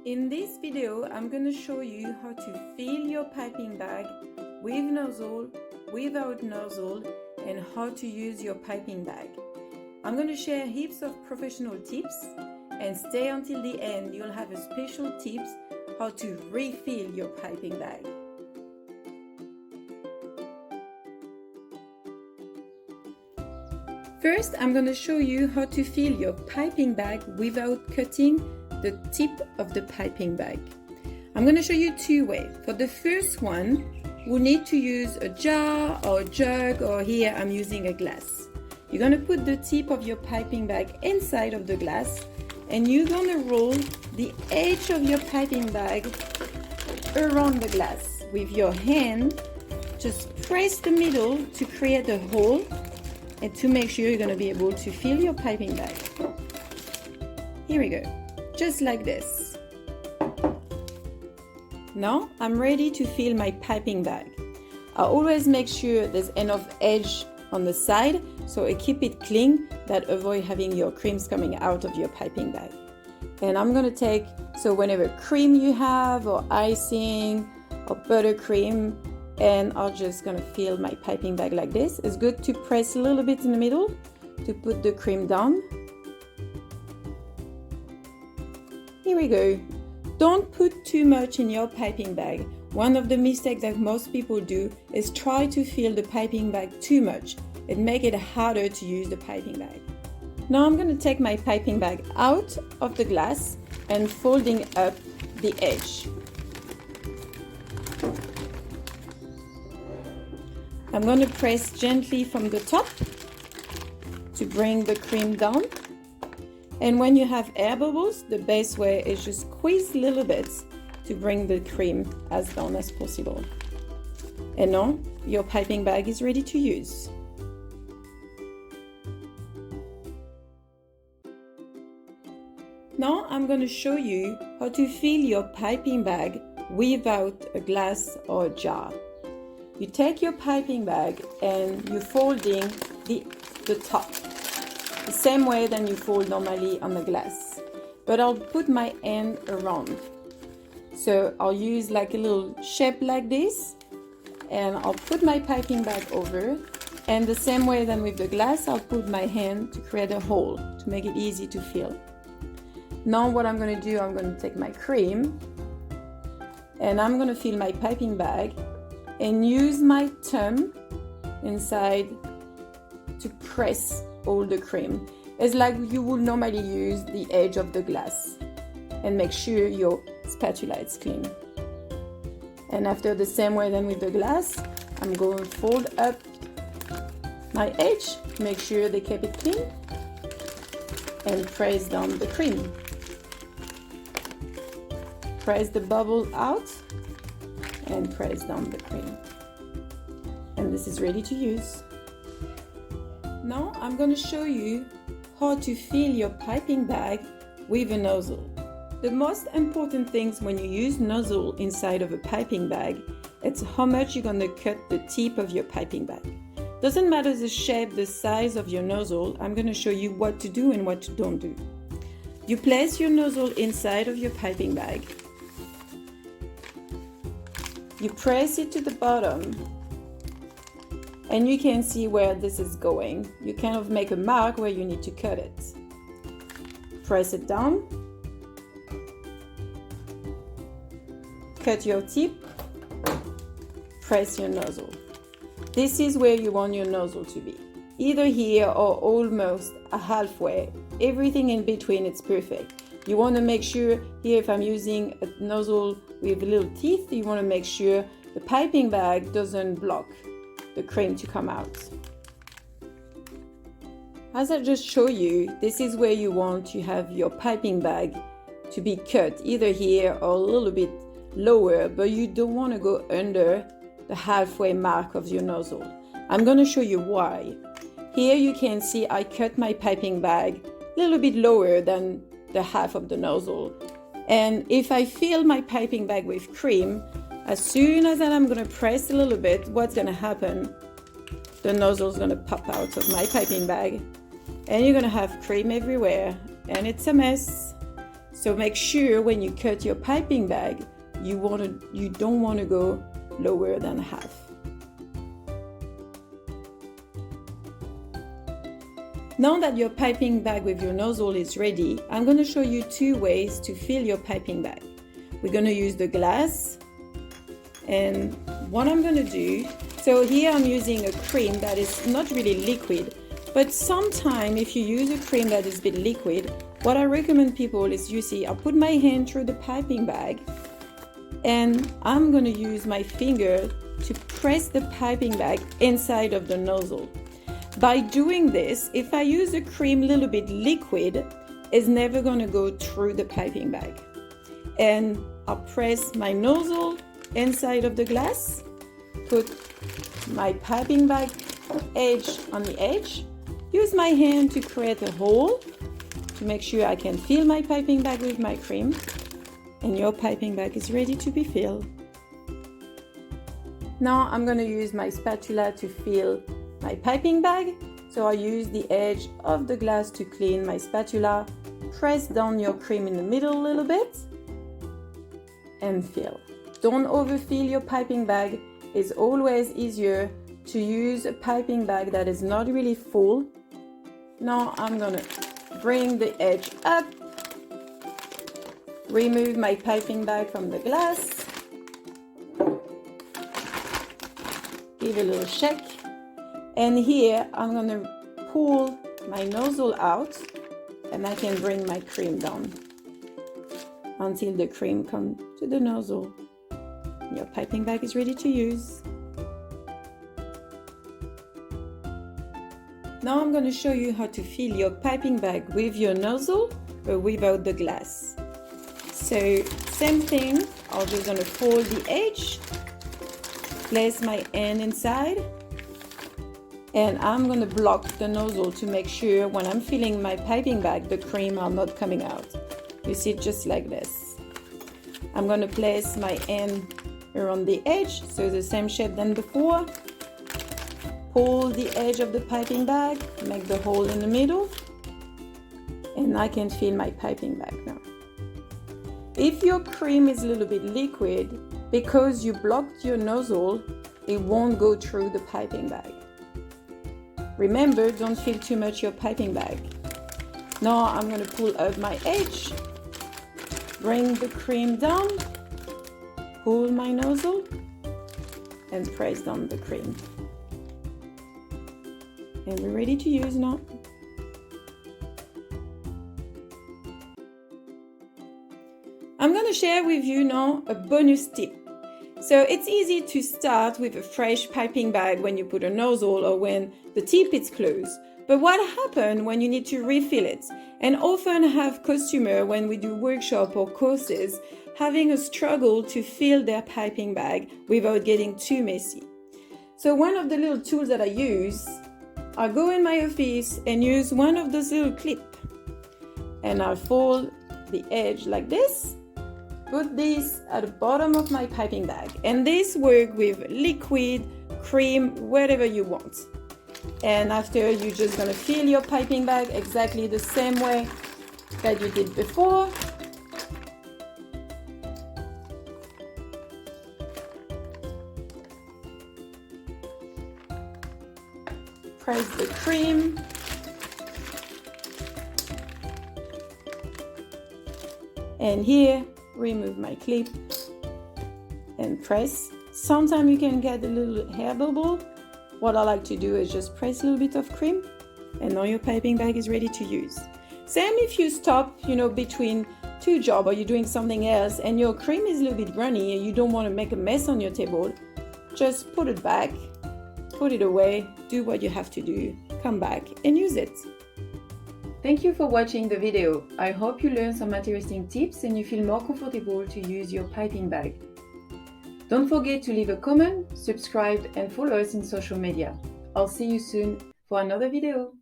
In this video, I'm going to show you how to fill your piping bag with nozzle, without nozzle, and how to use your piping bag. I'm going to share heaps of professional tips, and stay until the end. You'll have a special tips how to refill your piping bag. First, I'm going to show you how to fill your piping bag without cutting the tip of the piping bag. I'm going to show you two ways. For the first one, we need to use a jar or a jug, or here I'm using a glass. You're going to put the tip of your piping bag inside of the glass, and you're going to roll the edge of your piping bag around the glass. With your hand, just press the middle to create a hole and to make sure you're going to be able to fill your piping bag. Here we go, just like this. Now I'm ready to fill my piping bag. I always make sure there's enough edge on the side so I keep it clean, that avoid having your creams coming out of your piping bag. And I'm going to take, so whenever cream you have, or icing or buttercream, and I'm just going to fill my piping bag like this. It's good to press a little bit in the middle to put the cream down. Here we go. Don't put too much in your piping bag. One of the mistakes that most people do is try to fill the piping bag too much. It makes it harder to use the piping bag. Now I'm going to take my piping bag out of the glass and folding up the edge. I'm going to press gently from the top to bring the cream down. And when you have air bubbles, the best way is just squeeze a little bit to bring the cream as down as possible. And now your piping bag is ready to use. Now I'm going to show you how to fill your piping bag without a glass or a jar. You take your piping bag and you're folding the top, the same way than you fold normally on the glass. But I'll put my hand around. So I'll use like a little shape like this, and I'll put my piping bag over. And the same way than with the glass, I'll put my hand to create a hole to make it easy to fill. Now what I'm going to do, I'm going to take my cream and I'm going to fill my piping bag and use my thumb inside to press all the cream. It's like you would normally use the edge of the glass, and make sure your spatula is clean. And after, the same way than with the glass, I'm going to fold up my edge, make sure they keep it clean, and press down the cream. Press the bubble out and press down the cream. And this is ready to use. Now I'm going to show you how to fill your piping bag with a nozzle. The most important things when you use nozzle inside of a piping bag, it's how much you're going to cut the tip of your piping bag. Doesn't matter the shape, the size of your nozzle, I'm going to show you what to do and what to don't do. You place your nozzle inside of your piping bag. You press it to the bottom, and you can see where this is going. You kind of make a mark where you need to cut it. Press it down. Cut your tip. Press your nozzle. This is where you want your nozzle to be. Either here or almost halfway. Everything in between, it's perfect. You want to make sure here, if I'm using a nozzle with little teeth, you want to make sure the piping bag doesn't block the cream to come out. As I just showed you, this is where you want to have your piping bag to be cut, either here or a little bit lower, but you don't want to go under the halfway mark of your nozzle. I'm going to show you why. Here you can see I cut my piping bag a little bit lower than the half of the nozzle. And if I fill my piping bag with cream, as soon as I'm going to press a little bit, what's going to happen? The nozzle is going to pop out of my piping bag, and you're going to have cream everywhere, and it's a mess. So make sure when you cut your piping bag, you don't want to go lower than half. Now that your piping bag with your nozzle is ready, I'm going to show you 2 ways to fill your piping bag. We're going to use the glass, and what I'm going to do, so here I'm using a cream that is not really liquid, but sometimes if you use a cream that is a bit liquid, what I recommend people is, you see, I put my hand through the piping bag and I'm going to use my finger to press the piping bag inside of the nozzle. By doing this, if I use a cream a little bit liquid, it's never going to go through the piping bag. And I'll press my nozzle inside of the glass, put my piping bag edge on the edge, use my hand to create a hole to make sure I can fill my piping bag with my cream, and your piping bag is ready to be filled. Now I'm going to use my spatula to fill my piping bag. So I use the edge of the glass to clean my spatula, press down your cream in the middle a little bit, and fill. Don't overfill your piping bag. It's always easier to use a piping bag that is not really full. Now I'm gonna bring the edge up, remove my piping bag from the glass, give a little shake, and here I'm gonna pull my nozzle out and I can bring my cream down until the cream comes to the nozzle. Your piping bag is ready to use. Now I'm going to show you how to fill your piping bag with your nozzle but without the glass. So same thing, I'm just going to fold the edge, place my hand inside, and I'm going to block the nozzle to make sure when I'm filling my piping bag the cream are not coming out. You see, just like this. I'm going to place my hand around the edge, so the same shape than before. Pull the edge of the piping bag, make the hole in the middle, and I can fill my piping bag now. If your cream is a little bit liquid, because you blocked your nozzle, it won't go through the piping bag. Remember, don't fill too much your piping bag. Now I'm going to pull up my edge, bring the cream down, pull my nozzle, and press down the cream. And we're ready to use now. I'm going to share with you now a bonus tip. So it's easy to start with a fresh piping bag when you put a nozzle or when the tip is closed. But what happens when you need to refill it? And often have customers, when we do workshop or courses, having a struggle to fill their piping bag without getting too messy. So one of the little tools that I use, I go in my office and use one of those little clips, and I fold the edge like this, put this at the bottom of my piping bag, and this works with liquid, cream, whatever you want. And after, you're just going to fill your piping bag exactly the same way that you did before. Press the cream. And here, remove my clip and press. Sometimes you can get a little hair bubble. What I like to do is just press a little bit of cream, and now your piping bag is ready to use. Same if you stop, between two jobs or you're doing something else and your cream is a little bit runny and you don't want to make a mess on your table, just put it back, put it away, do what you have to do, come back and use it. Thank you for watching the video. I hope you learned some interesting tips and you feel more comfortable to use your piping bag. Don't forget to leave a comment, subscribe, and follow us in social media. I'll see you soon for another video.